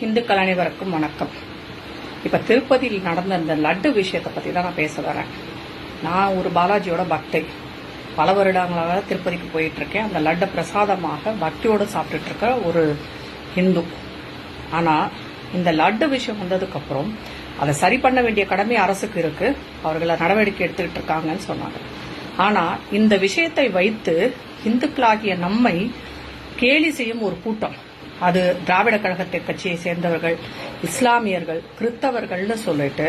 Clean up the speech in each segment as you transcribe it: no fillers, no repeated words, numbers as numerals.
இந்துக்கள் அனைவருக்கும் வணக்கம். இப்ப திருப்பதியில் நடந்த இந்த லட்டு விஷயத்தை பத்தி தான் நான் பேச வரேன். நான் ஒரு பாலாஜியோட பக்தை. பல வருடங்களாக திருப்பதிக்கு போயிட்டு இருக்கேன். அந்த லட்டை பிரசாதமாக பக்தியோடு சாப்பிட்டுட்டு இருக்க ஒரு ஹிந்து. ஆனா இந்த லட்டு விஷயம் வந்ததுக்கு அப்புறம் அதை சரி பண்ண வேண்டிய கடமை அரசுக்கு இருக்கு. அவர்களை நடவடிக்கை எடுத்துக்கிட்டு இருக்காங்கன்னு சொன்னாங்க. ஆனா இந்த விஷயத்தை வைத்து இந்துக்களாகிய நம்மை கேலி செய்யும் ஒரு கூட்டம், அது திராவிட கழகத்தை கட்சியை சேர்ந்தவர்கள், இஸ்லாமியர்கள், கிறிஸ்தவர்கள்னு சொல்லிட்டு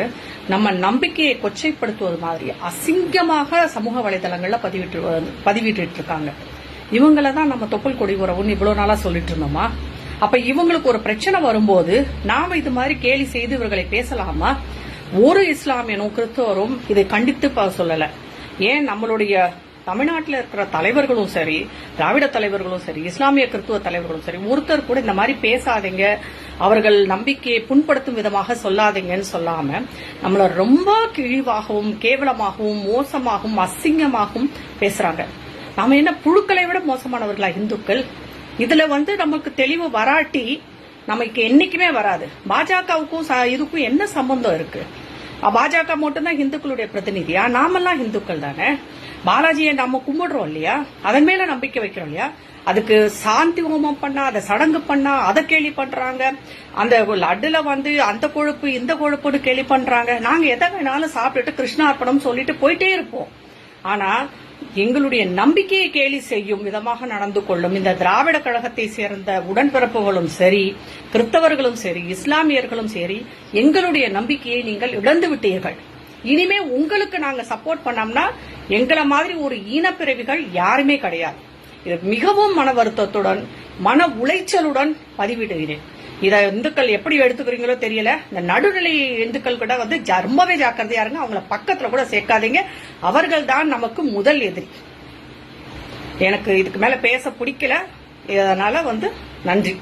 நம்ம நம்பிக்கையை கொச்சைப்படுத்துவது மாதிரி அசிங்கமாக சமூக வலைதளங்கள்ல பதிவிட்டு இருக்காங்க. இவங்கள தான் நம்ம தொப்புள் கொடி உறவுன்னு இவ்வளவு நாளா சொல்லிட்டு இருந்தோமா? அப்ப இவங்களுக்கு ஒரு பிரச்சனை வரும்போது நாம இது மாதிரி கேலி செய்து இவர்களை பேசலாமா? ஒரு இஸ்லாமியனும் கிறிஸ்தவரும் இதை கண்டித்து சொல்லல. ஏன் நம்மளுடைய தமிழ்நாட்டில் இருக்கிற தலைவர்களும் சரி, திராவிட தலைவர்களும் சரி, இஸ்லாமிய கிறிஸ்துவ தலைவர்களும் சரி, ஒருத்தர் கூட இந்த மாதிரி பேசாதீங்க, அவர்கள் நம்பிக்கையை புண்படுத்தும் விதமாக சொல்லாதீங்கன்னு சொல்லாம நம்மள ரொம்ப கிழிவாகவும் கேவலமாகவும் மோசமாகவும் அசிங்கமாகவும் பேசுறாங்க. நாம என்ன புழுக்களை விட மோசமானவர்களா இந்துக்கள்? இதுல நமக்கு தெளிவு வராட்டி நமக்கு என்னைக்குமே வராது. பாஜகவுக்கும் இதுக்கும் என்ன சம்பந்தம் இருக்கு? பாஜக மட்டும்தான் இந்துக்களுடைய பிரதிநிதியா? நாமெல்லாம் இந்துக்கள் தானே. பாலாஜியை நம்ம கும்பிடுறோம் இல்லையா? அதன் மேல நம்பிக்கை வைக்கிறோம் இல்லையா? அதுக்கு சாந்தி ஹோமம் பண்ணா, அதை சடங்கு பண்ணா அதை கேலி பண்றாங்க. அந்த லட்டுல அந்த கொழுப்பு இந்த கொழுப்புன்னு கேலி பண்றாங்க. நாங்க எதை வேணாலும் சாப்பிட்டுட்டு கிருஷ்ணார்ப்பணம் சொல்லிட்டு போயிட்டே இருப்போம். ஆனா எங்களுடைய நம்பிக்கையை கேலி செய்யும் விதமாக நடந்து கொள்ளும் இந்த திராவிட கழகத்தை சேர்ந்த உடன்பிறப்புகளும் சரி, கிறிஸ்தவர்களும் சரி, இஸ்லாமியர்களும் சரி, எங்களுடைய நம்பிக்கையை நீங்கள் இழந்து விட்டீர்கள். இனிமே உங்களுக்கு நாங்க சப்போர்ட் பண்ணோம்னா எங்களை மாதிரி ஒரு ஈனப்பிறவிகள் யாருமே கிடையாது. இது மிகவும் மன வருத்தத்துடன், மன உளைச்சலுடன் பதிவிடுகிறேன். இதை இந்துக்கள் எப்படி எடுத்துக்கிறீங்களோ தெரியல. இந்த நடுநிலை இந்துக்கள் கூட ரொம்பவே ஜாக்கிரதையா இருங்க. அவங்கள பக்கத்துல கூட சேர்க்காதீங்க. அவர்கள் தான் நமக்கு முதல் எதிரி. எனக்கு இதுக்கு மேல பேச பிடிக்கல. அதனால நன்றி.